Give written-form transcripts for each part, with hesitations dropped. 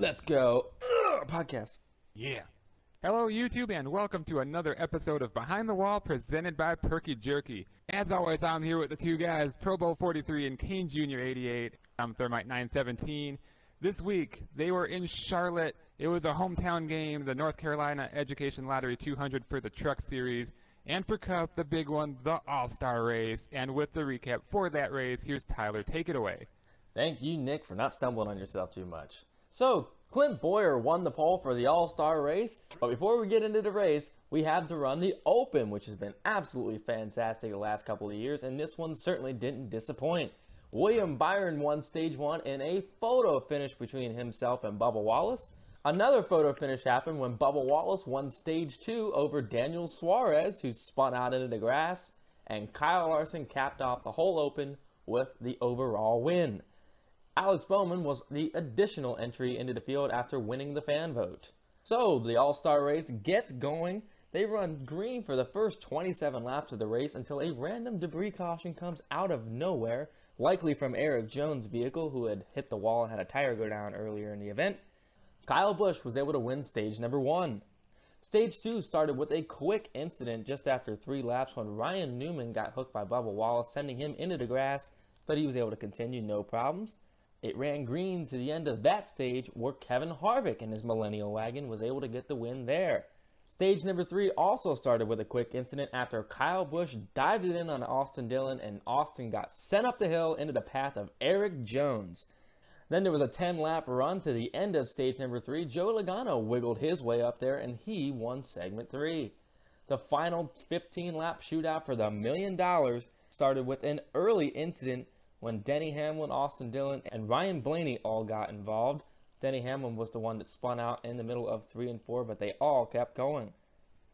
Let's go. Podcast. Yeah. Hello, YouTube, and welcome to another episode of Behind the Wall presented by Perky Jerky. As always, I'm here with the two guys, Pro Bowl 43 and Kane Jr. 88. I'm Thermite 917. This week, they were in Charlotte. It was a hometown game, the North Carolina Education Lottery 200 for the Truck Series. And for Cup, the big one, the All-Star Race. And with the recap for that race, here's Tyler. Take it away. Thank you, Nick, for not stumbling on yourself too much. So, Clint Bowyer won the pole for the All-Star Race, but before we get into the race, we have to run the Open, which has been absolutely fantastic the last couple of years, and this one certainly didn't disappoint. William Byron won Stage 1 in a photo finish between himself and Bubba Wallace. Another photo finish happened when Bubba Wallace won Stage 2 over Daniel Suarez, who spun out into the grass, and Kyle Larson capped off the whole Open with the overall win. Alex Bowman was the additional entry into the field after winning the fan vote. So, the All-Star Race gets going. They run green for the first 27 laps of the race until a random debris caution comes out of nowhere, likely from Eric Jones' vehicle, who had hit the wall and had a tire go down earlier in the event. Kyle Busch was able to win stage number 1. Stage 2 started with a quick incident just after 3 laps when Ryan Newman got hooked by Bubba Wallace, sending him into the grass, but he was able to continue no problems. It ran green to the end of that stage where Kevin Harvick in his Millennial Wagon was able to get the win there. Stage number 3 also started with a quick incident after Kyle Busch dived it in on Austin Dillon, and Austin got sent up the hill into the path of Eric Jones. Then there was a 10-lap run to the end of stage number 3. Joe Logano wiggled his way up there and he won segment 3. The final 15-lap shootout for the $1 million started with an early incident when Denny Hamlin, Austin Dillon, and Ryan Blaney all got involved. Denny Hamlin was the one that spun out in the middle of 3 and 4, but they all kept going.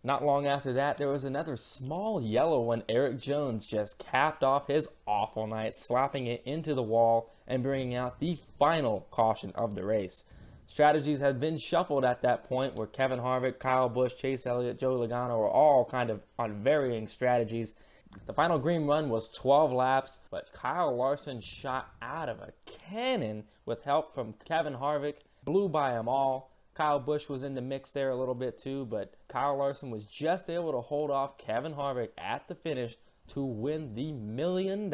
Not long after that, there was another small yellow when Eric Jones just capped off his awful night, slapping it into the wall and bringing out the final caution of the race. Strategies had been shuffled at that point where Kevin Harvick, Kyle Busch, Chase Elliott, Joe Logano were all kind of on varying strategies. The final green run was 12 laps, but Kyle Larson shot out of a cannon with help from Kevin Harvick, blew by them all. Kyle Busch was in the mix there a little bit too, but Kyle Larson was just able to hold off Kevin Harvick at the finish to win the $1 million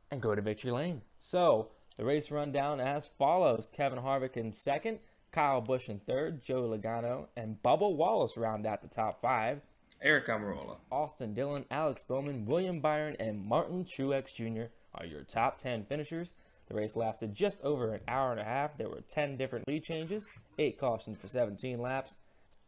and go to victory lane. So, the race rundown as follows. Kevin Harvick in second, Kyle Busch in third, Joe Logano, and Bubba Wallace round out the top 5. Eric Almirola, Austin Dillon, Alex Bowman, William Byron, and Martin Truex Jr. are your top 10 finishers. The race lasted just over an hour and a half. There were 10 different lead changes, 8 cautions for 17 laps.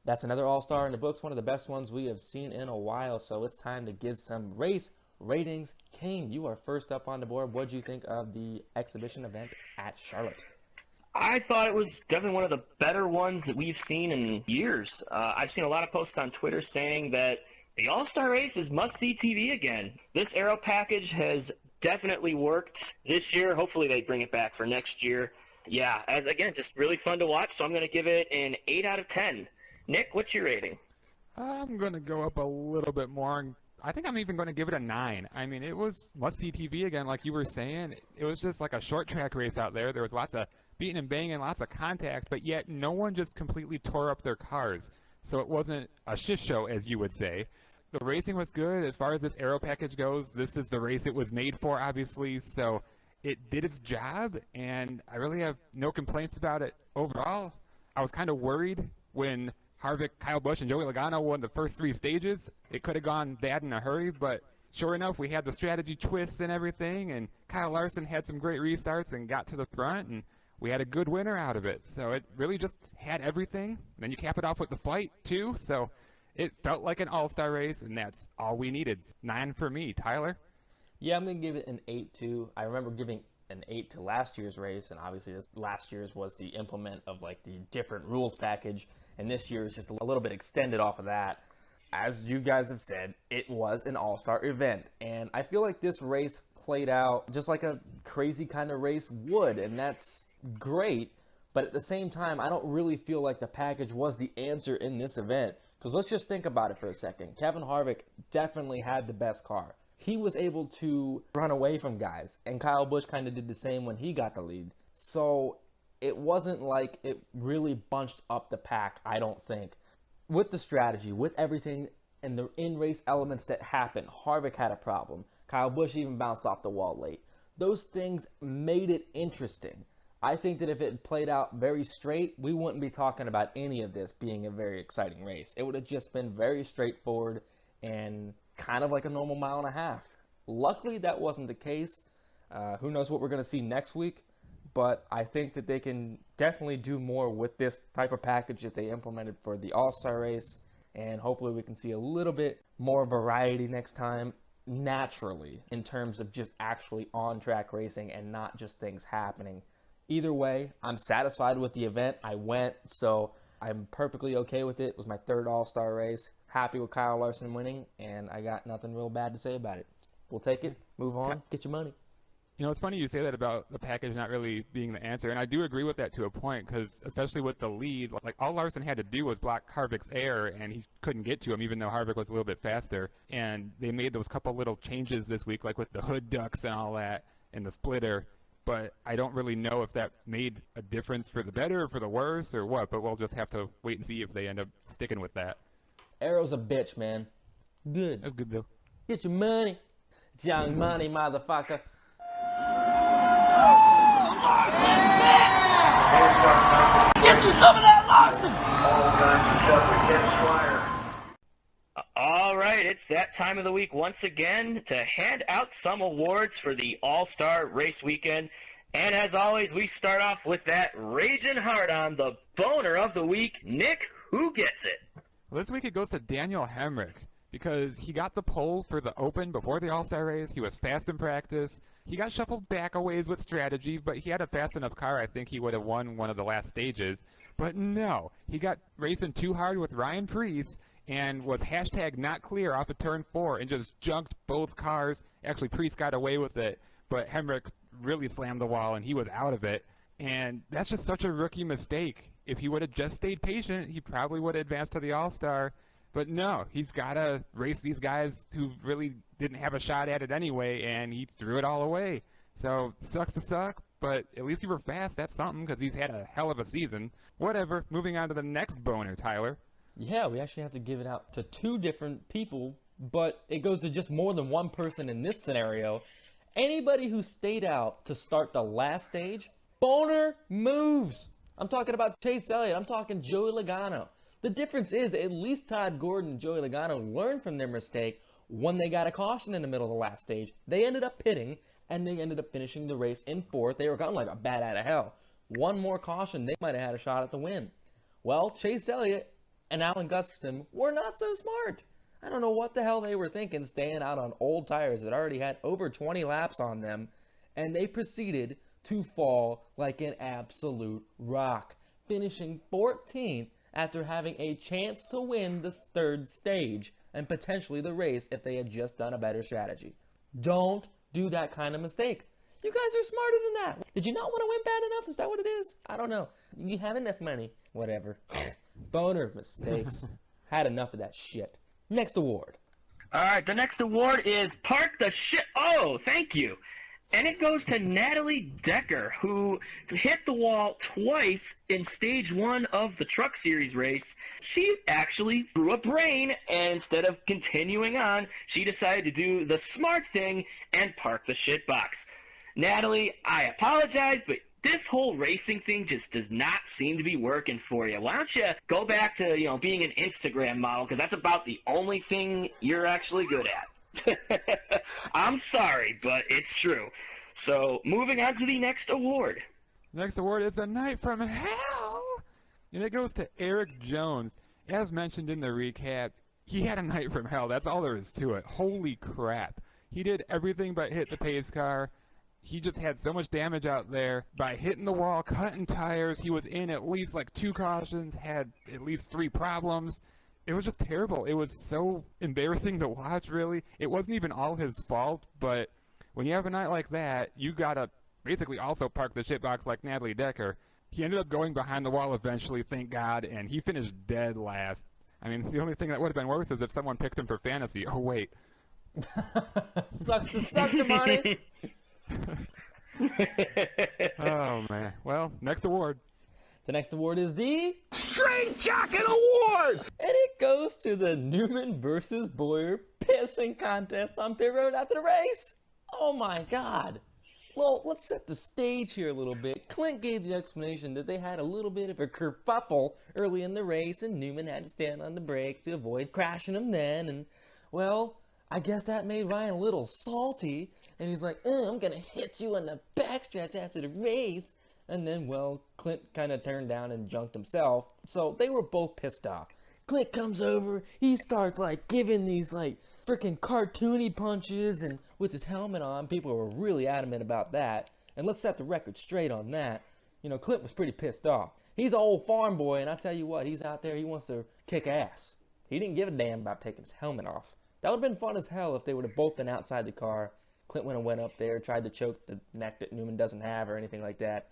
That's another All-Star in the books, one of the best ones we have seen in a while, so it's time to give some race ratings. Kane, you are first up on the board. What did you think of the exhibition event at Charlotte? I thought it was definitely one of the better ones that we've seen in years. I've seen a lot of posts on Twitter saying that the All-Star Race is must-see TV again. This aero package has definitely worked this year. Hopefully they bring it back for next year. Yeah, again, just really fun to watch, so I'm going to give it an 8 out of 10. Nick, what's your rating? I'm going to go up a little bit more. I think I'm even going to give it a 9. I mean, it was must-see TV again, like you were saying. It was just like a short track race out there. There was lots of beating and banging, lots of contact, but yet no one just completely tore up their cars. So it wasn't a shit show, as you would say. The racing was good. As far as this aero package goes, this is the race it was made for, obviously. So it did its job, and I really have no complaints about it overall. I was kind of worried when Harvick, Kyle Busch, and Joey Logano won the first 3 stages. It could have gone bad in a hurry, but sure enough, we had the strategy twists and everything, and Kyle Larson had some great restarts and got to the front, and we had a good winner out of it. So it really just had everything. And then you cap it off with the fight, too. So it felt like an all-star race, and that's all we needed. 9 for me. Tyler? Yeah, I'm going to give it an 8 too. I remember giving an 8 to last year's race, and obviously this last year's was the implement of like the different rules package, and this year is just a little bit extended off of that. As you guys have said, it was an all-star event, and I feel like this race played out just like a crazy kind of race would, and that's great, but at the same time, I don't really feel like the package was the answer in this event. Because let's just think about it for a second. Kevin Harvick definitely had the best car. He was able to run away from guys, and Kyle Busch kind of did the same when he got the lead. So it wasn't like it really bunched up the pack, I don't think. With the strategy, with everything, and the in-race elements that happened, Harvick had a problem. Kyle Busch even bounced off the wall late. Those things made it interesting. I think that if it played out very straight, we wouldn't be talking about any of this being a very exciting race. It would have just been very straightforward and kind of like a normal mile and a half. Luckily, that wasn't the case. Who knows what we're going to see next week, but I think that they can definitely do more with this type of package that they implemented for the All-Star race, and hopefully we can see a little bit more variety next time, naturally, in terms of just actually on-track racing and not just things happening. Either way, I'm satisfied with the event. I went, so I'm perfectly okay with it. It was my third All-Star race. Happy with Kyle Larson winning, and I got nothing real bad to say about it. We'll take it, move on, get your money. You know, it's funny you say that about the package not really being the answer, and I do agree with that to a point, because especially with the lead, like all Larson had to do was block Harvick's air, and he couldn't get to him, even though Harvick was a little bit faster. And they made those couple little changes this week, like with the hood ducts and all that, and the splitter. But I don't really know if that made a difference for the better or for the worse or what, but we'll just have to wait and see if they end up sticking with that. Arrow's a bitch, man. Good. That's good, though. Get your money. It's Young Money, motherfucker. Get you some of that Larson! All right, it's that time of the week once again to hand out some awards for the All-Star Race Weekend. And as always, we start off with that raging hard on the boner of the week. Nick, who gets it? Well, this week it goes to Daniel Hemrick, because he got the pole for the Open before the All-Star race. He was fast in practice. He got shuffled back a ways with strategy, but he had a fast enough car. I think he would have won one of the last stages. But no, he got racing too hard with Ryan Preece and was hashtag not clear off of turn 4 and just junked both cars. Actually, Preece got away with it, but Hemrick really slammed the wall and he was out of it. And that's just such a rookie mistake. If he would have just stayed patient, he probably would have advanced to the All-Star. But no, he's got to race these guys who really didn't have a shot at it anyway, and he threw it all away. So, sucks to suck, but at least you were fast. That's something, because he's had a hell of a season. Whatever, moving on to the next boner, Tyler. Yeah, we actually have to give it out to 2 different people, but it goes to just more than one person in this scenario. Anybody who stayed out to start the last stage, boner moves. I'm talking about Chase Elliott. I'm talking Joey Logano. The difference is at least Todd Gordon and Joey Logano learned from their mistake when they got a caution in the middle of the last stage. They ended up pitting, and they ended up finishing the race in 4th. They were gone like a bat out of hell. One more caution, they might have had a shot at the win. Well, Chase Elliott and Alan Gustafson were not so smart. I don't know what the hell they were thinking, staying out on old tires that already had over 20 laps on them, and they proceeded to fall like an absolute rock, finishing 14th after having a chance to win the 3rd stage and potentially the race if they had just done a better strategy. Don't do that kind of mistakes. You guys are smarter than that. Did you not want to win bad enough? Is that what it is? I don't know. You have enough money. Whatever. Boner mistakes. Had enough of that shit. Next award. All right, the next award is Park the Shit. Oh, thank you. And it goes to Natalie Decker, who hit the wall twice in stage 1 of the Truck Series race. She actually threw a brain, and instead of continuing on, she decided to do the smart thing and park the shit box. Natalie, I apologize, but this whole racing thing just does not seem to be working for you. Why don't you go back to, being an Instagram model, because that's about the only thing you're actually good at. I'm sorry, but it's true. So, moving on to the next award. Next award is A Night from Hell, and it goes to Eric Jones. As mentioned in the recap, he had a night from hell. That's all there is to it. Holy crap. He did everything but hit the pace car. He just had so much damage out there by hitting the wall, cutting tires. He was in at least like 2 cautions, had at least 3 problems. It was just terrible. It was so embarrassing to watch, really. It wasn't even all his fault, but when you have a night like that, you gotta basically also park the shitbox like Natalie Decker. He ended up going behind the wall eventually, thank God, and he finished dead last. I mean, the only thing that would have been worse is if someone picked him for fantasy. Oh, wait. Sucks to suck, Damani. Oh man. Well, next award. The next award is the Straight Jacket Award! and it goes to the Newman versus Boyer pissing contest on pit road after the race. Oh my God. Well, let's set the stage here a little bit. Clint gave the explanation that they had a little bit of a kerfuffle early in the race, and Newman had to stand on the brakes to avoid crashing him then. And, well, I guess that made Ryan a little salty, and he's like, I'm gonna hit you on the backstretch after the race. And then, well, Clint kind of turned down and junked himself, so they were both pissed off. Clint comes over, he starts like giving these like freaking cartoony punches, and with his helmet on, people were really adamant about that. And let's set the record straight on that. You know, Clint was pretty pissed off. He's an old farm boy, and I tell you what, he's out there, he wants to kick ass. He didn't give a damn about taking his helmet off. That would have been fun as hell if they would have both been outside the car. Clint went up there, tried to choke the neck that Newman doesn't have or anything like that.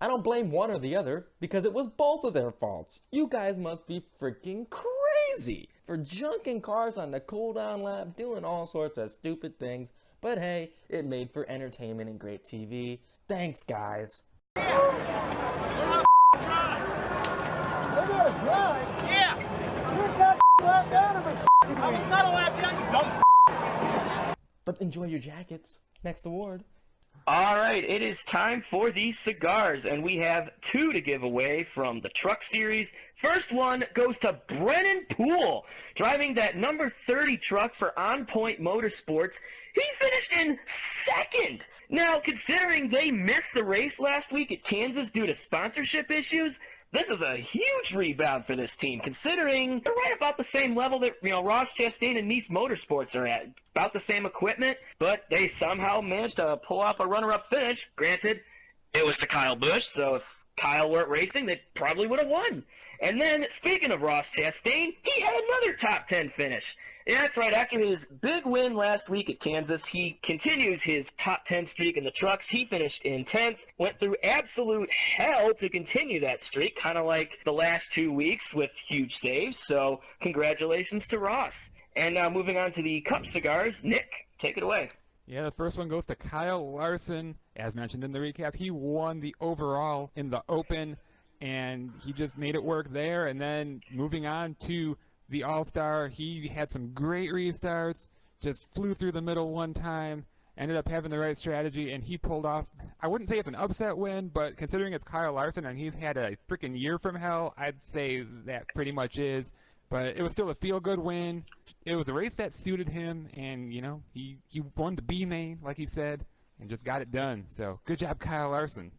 I don't blame one or the other, because it was both of their faults. You guys must be freaking crazy for junking cars on the cool-down lap, doing all sorts of stupid things. But hey, it made for entertainment and great TV. Thanks, guys. But enjoy your jackets. Next award. All right, it is time for these cigars, and we have two to give away from the Truck Series. First one goes to Brennan Poole, driving that number 30 truck for On Point Motorsports. He finished in second. Now, considering they missed the race last week at Kansas due to sponsorship issues, this is a huge rebound for this team, considering they're right about the same level that, Ross Chastain and Nice Motorsports are at. About the same equipment, but they somehow managed to pull off a runner-up finish. Granted, it was to Kyle Busch, so if Kyle weren't racing, they probably would have won. And then, speaking of Ross Chastain, he had another top 10 finish. Yeah, that's right. After his big win last week at Kansas, he continues his top 10 streak in the trucks. He finished in 10th, went through absolute hell to continue that streak, kind of like the last 2 weeks with huge saves. So congratulations to Ross. And now moving on to the Cup cigars, Nick, take it away. Yeah, the first one goes to Kyle Larson. As mentioned in the recap, he won the overall in the Open, and he just made it work there. And then moving on to the All-Star, he had some great restarts, just flew through the middle one time, ended up having the right strategy, and he pulled off, I wouldn't say it's an upset win, but considering it's Kyle Larson and he's had a freaking year from hell, I'd say that pretty much is. But it was still a feel-good win. It was a race that suited him, and, he won the B main, like he said, and just got it done. So, good job, Kyle Larson.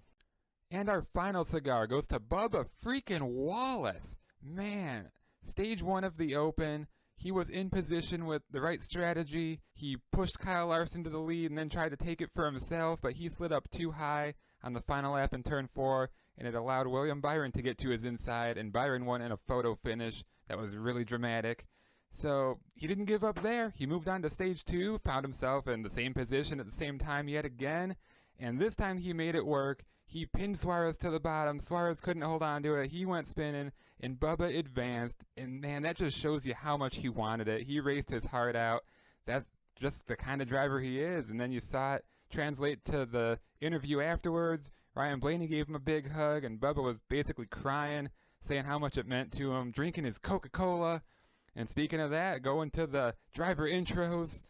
And our final cigar goes to Bubba freaking Wallace. Man, stage 1 of the Open, he was in position with the right strategy. He pushed Kyle Larson to the lead and then tried to take it for himself, but he slid up too high on the final lap in turn 4, and it allowed William Byron to get to his inside, and Byron won in a photo finish. That was really dramatic. So he didn't give up there. He moved on to stage 2, found himself in the same position at the same time yet again, and this time he made it work. He pinned Suarez to the bottom. Suarez couldn't hold on to it. He went spinning, and Bubba advanced. And man, that just shows you how much he wanted it. He raced his heart out. That's just the kind of driver he is. And then you saw it translate to the interview afterwards. Ryan Blaney gave him a big hug, and Bubba was basically crying, saying how much it meant to him, drinking his Coca-Cola. And speaking of that, going to the driver intros.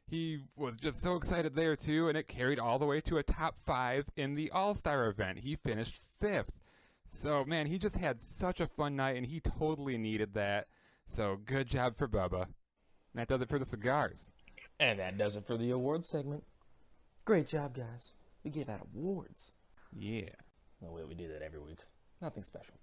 He was just so excited there too, and it carried all the way to a top 5 in the All-Star event. He finished 5th. So, man, he just had such a fun night, and he totally needed that. So, good job for Bubba. And that does it for the cigars. And that does it for the awards segment. Great job, guys. We gave out awards. Yeah. No way, we do that every week. Nothing special.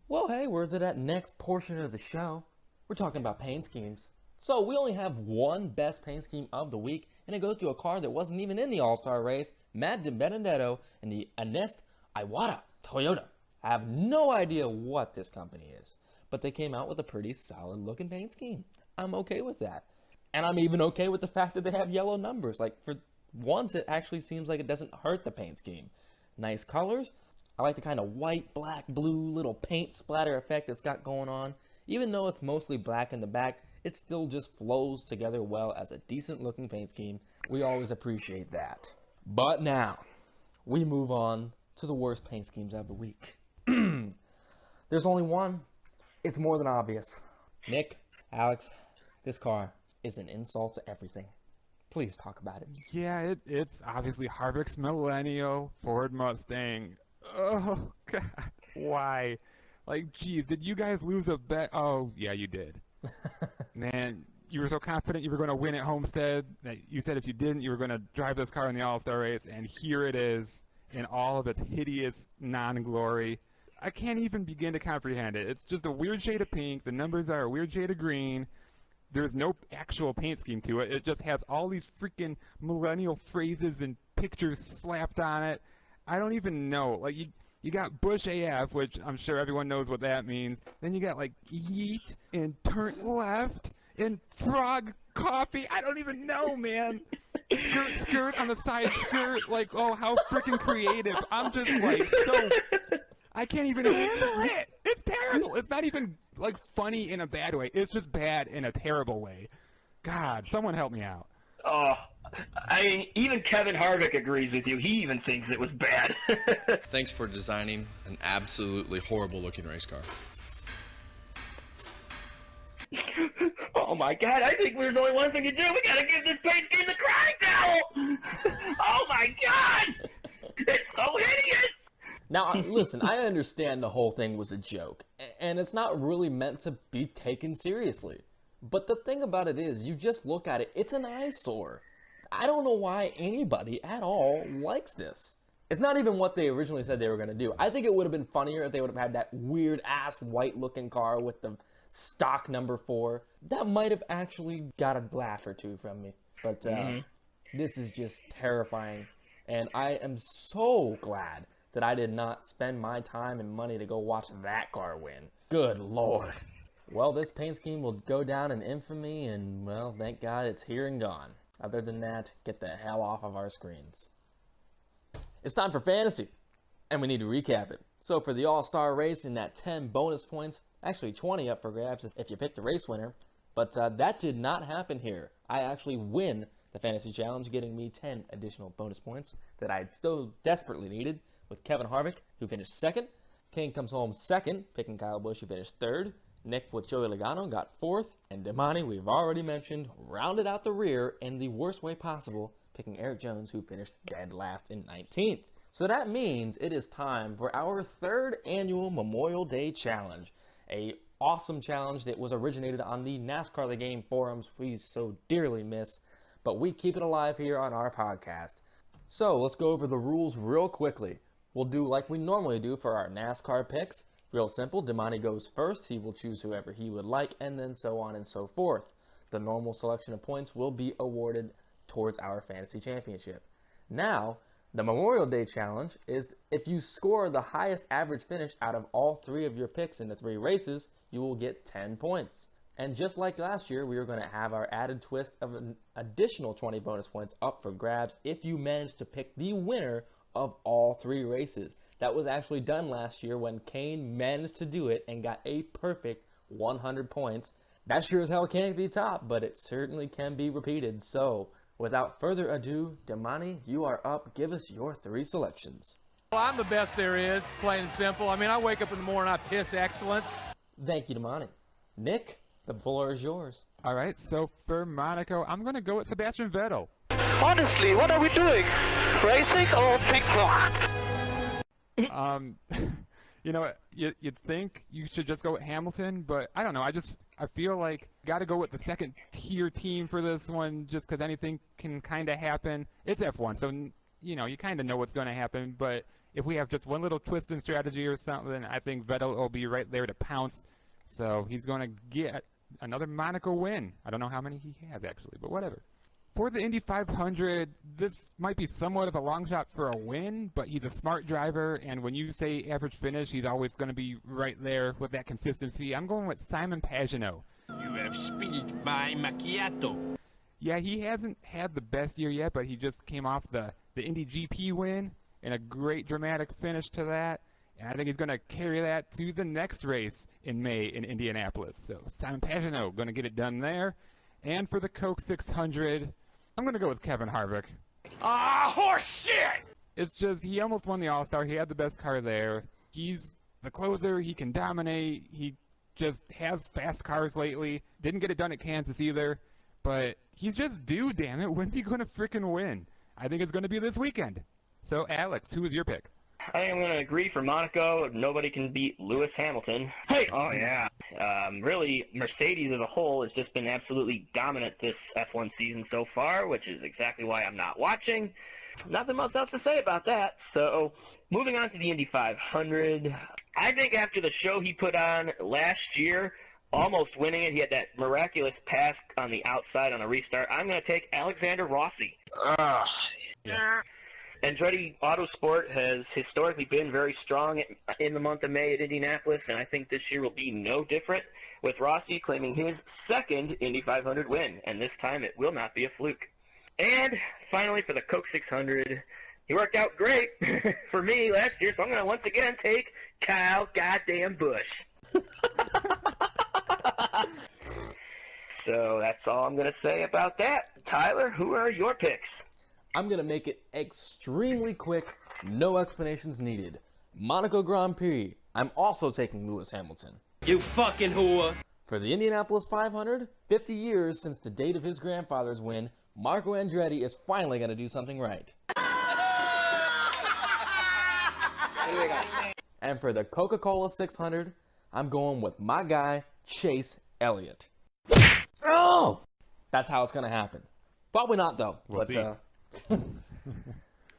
Well, hey, we're to that next portion of the show. We're talking about paint schemes. So we only have one best paint scheme of the week, and it goes to a car that wasn't even in the All-Star race, Matt DiBenedetto and the Ernest Iwata Toyota. I have no idea what this company is, but they came out with a pretty solid looking paint scheme. I'm okay with that. And I'm even okay with the fact that they have yellow numbers. Like, for once, it actually seems like it doesn't hurt the paint scheme. Nice colors. I like the kind of white, black, blue little paint splatter effect it's got going on. Even though it's mostly black in the back, it still just flows together well as a decent looking paint scheme. We always appreciate that. But now, we move on to the worst paint schemes of the week. There's only one. It's more than obvious. Nick, Alex, this car is an insult to everything. Please talk about it. Yeah, it's obviously Harvick's Millennial Ford Mustang. Oh, God. Why? Like, geez, did you guys lose a bet? Oh, yeah, you did. Man, you were so confident you were going to win at Homestead that you said if you didn't, you were going to drive this car in the All-Star race, and here it is in all of its hideous non-glory. I can't even begin to comprehend it. It's just a weird shade of pink. The numbers are a weird shade of green. There's no actual paint scheme to it. It just has all these freaking millennial phrases and pictures slapped on it. I don't even know. Like, you got Bush AF, which I'm sure everyone knows what that means. Then you got, like, yeet and turn left and frog coffee. I don't even know, man. Skirt, skirt on the side skirt. Like, oh, how freaking creative. I'm just, like, so... I can't even handle it. It's terrible. It's not even, like, funny in a bad way. It's just bad in a terrible way. God, someone help me out. Oh, I mean, even Kevin Harvick agrees with you. He even thinks it was bad. Thanks for designing an absolutely horrible-looking race car. Oh my God, I think there's only one thing to do. We gotta give this paint scheme the crying towel! Oh my God! It's so hideous! Now, listen, I understand the whole thing was a joke, and it's not really meant to be taken seriously. But the thing about it is, you just look at it, it's an eyesore. I don't know why anybody at all likes this. It's not even what they originally said they were going to do. I think it would have been funnier if they would have had that weird-ass white-looking car with the stock number 4. That might have actually got a laugh or two from me. But this is just terrifying, and I am so glad that I did not spend my time and money to go watch that car win. Good Lord. Well, this paint scheme will go down in infamy, and, well, thank God it's here and gone. Other than that, get the hell off of our screens. It's time for fantasy, and we need to recap it. So for the All-Star race, in that 10 bonus points, actually 20 up for grabs if you pick the race winner, but that did not happen here. I actually win the fantasy challenge, getting me 10 additional bonus points that I so desperately needed, with Kevin Harvick, who finished second. Kane comes home second, picking Kyle Busch, who finished third. Nick with Joey Logano got fourth. And Damani, we've already mentioned, rounded out the rear in the worst way possible, picking Eric Jones, who finished dead last in 19th. So that means it is time for our third annual Memorial Day Challenge. A awesome challenge that was originated on the NASCAR The Game forums we so dearly miss, but we keep it alive here on our podcast. So let's go over the rules real quickly. We'll do like we normally do for our NASCAR picks. Real simple, Damani goes first. He will choose whoever he would like, and then so on and so forth. The normal selection of points will be awarded towards our fantasy championship. Now, the Memorial Day Challenge is if you score the highest average finish out of all 3 of your picks in the 3 races, you will get 10 points. And just like last year, we are going to have our added twist of an additional 20 bonus points up for grabs if you manage to pick the winner of all 3 races. That was actually done last year when Kane managed to do it and got a perfect 100 points. That sure as hell can't be topped, but it certainly can be repeated. So, without further ado, Damani, you are up. Give us your 3 selections. Well, I'm the best there is, plain and simple. I mean, I wake up in the morning, I piss excellence. Thank you, Damani. Nick, the floor is yours. All right, so for Monaco, I'm going to go with Sebastian Vettel. Honestly, what are we doing? Racing or ping pong? You know, you'd think you should just go with Hamilton, but I don't know. I feel like got to go with the second tier team for this one, just because anything can kind of happen. It's F1, so you know you kind of know what's going to happen. But if we have just one little twist in strategy or something, I think Vettel will be right there to pounce. So he's going to get another Monaco win. I don't know how many he has actually, but whatever. For the Indy 500, this might be somewhat of a long shot for a win, but he's a smart driver, and when you say average finish, he's always going to be right there with that consistency. I'm going with Simon Pagenaud. You have spilled my macchiato. Yeah, he hasn't had the best year yet, but he just came off the Indy GP win and a great dramatic finish to that. And I think he's going to carry that to the next race in May in Indianapolis. So Simon Pagenaud going to get it done there. And for the Coke 600, I'm going to go with Kevin Harvick. Ah, horse shit! It's just, he almost won the All-Star. He had the best car there. He's the closer. He can dominate. He just has fast cars lately. Didn't get it done at Kansas either. But he's just due, damn it. When's he going to frickin' win? I think it's going to be this weekend. So, Alex, who is your pick? I think I'm going to agree for Monaco. Nobody can beat Lewis Hamilton. Hey! Oh, yeah. Really, Mercedes as a whole has just been absolutely dominant this F1 season so far, which is exactly why I'm not watching. Nothing much else to say about that. So, moving on to the Indy 500. I think after the show he put on last year, almost winning it, he had that miraculous pass on the outside on a restart. I'm going to take Alexander Rossi. Yeah. Andretti Autosport has historically been very strong in the month of May at Indianapolis, and I think this year will be no different, with Rossi claiming his second Indy 500 win, and this time it will not be a fluke. And finally, for the Coke 600, he worked out great for me last year, so I'm going to once again take Kyle goddamn Busch. So that's all I'm going to say about that. Tyler, who are your picks? I'm going to make it extremely quick, no explanations needed. Monaco Grand Prix, I'm also taking Lewis Hamilton. You fucking whore! For the Indianapolis 500, 50 years since the date of his grandfather's win, Marco Andretti is finally going to do something right. And for the Coca-Cola 600, I'm going with my guy, Chase Elliott. Oh! That's how it's going to happen. Probably not, though. We'll see.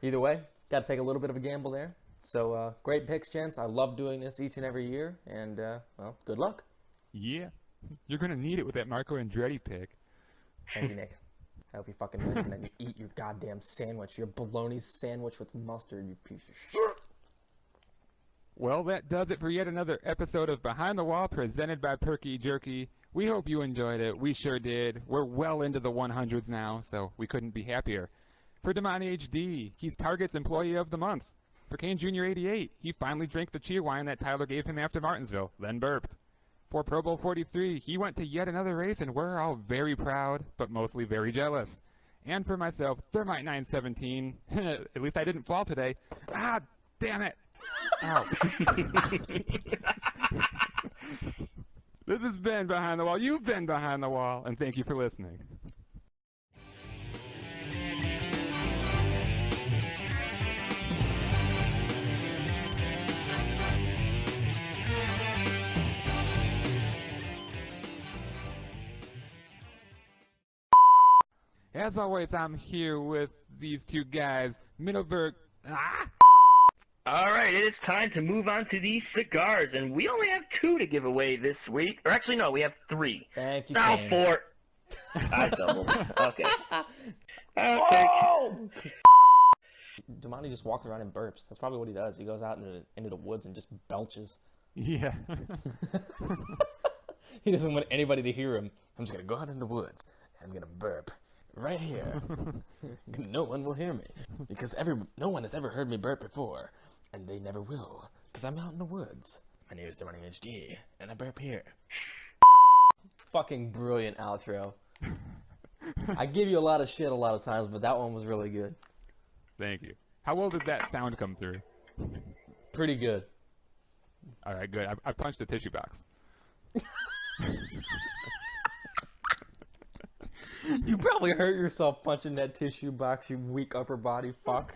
Either way, got to take a little bit of a gamble there. So, great picks, gents. I love doing this each and every year. And, well, good luck. Yeah. You're going to need it with that Marco Andretti pick. Thank you, Nick. I hope you fucking live and then you eat your goddamn sandwich. Your bologna sandwich with mustard, you piece of shit. Well, that does it for yet another episode of Behind the Wall presented by Perky Jerky. We hope you enjoyed it. We sure did. We're well into the 100s now, so we couldn't be happier. For Damani HD, he's Target's Employee of the Month. For Kane Jr. 88, he finally drank the cheer wine that Tyler gave him after Martinsville, then burped. For Pro Bowl 43, he went to yet another race, and we're all very proud, but mostly very jealous. And for myself, Thermite 917, at least I didn't fall today. Ah, damn it! Ow. This has been Behind the Wall. You've been Behind the Wall, and thank you for listening. As always, I'm here with these two guys, Middleburg. All right, it is time to move on to these cigars, and we only have 2 to give away this week. Or actually, no, we have 3. Thank you, Now Kane. 4. I doubled. Okay. Oh! Damani just walks around and burps. That's probably what he does. He goes out into the woods and just belches. Yeah. He doesn't want anybody to hear him. I'm just going to go out in the woods, and I'm going to burp. Right here. No one will hear me. Because no one has ever heard me burp before. And they never will. Because I'm out in the woods. My name is Damani HD, and I burp here. Fucking brilliant outro. I give you a lot of shit a lot of times, but that one was really good. Thank you. How well did that sound come through? Pretty good. All right, good. I punched the tissue box. You probably hurt yourself punching that tissue box, you weak upper body fuck.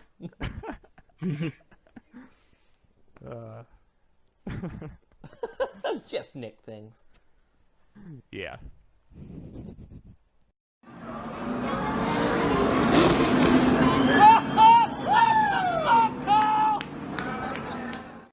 Uh... Just Nick things. Yeah.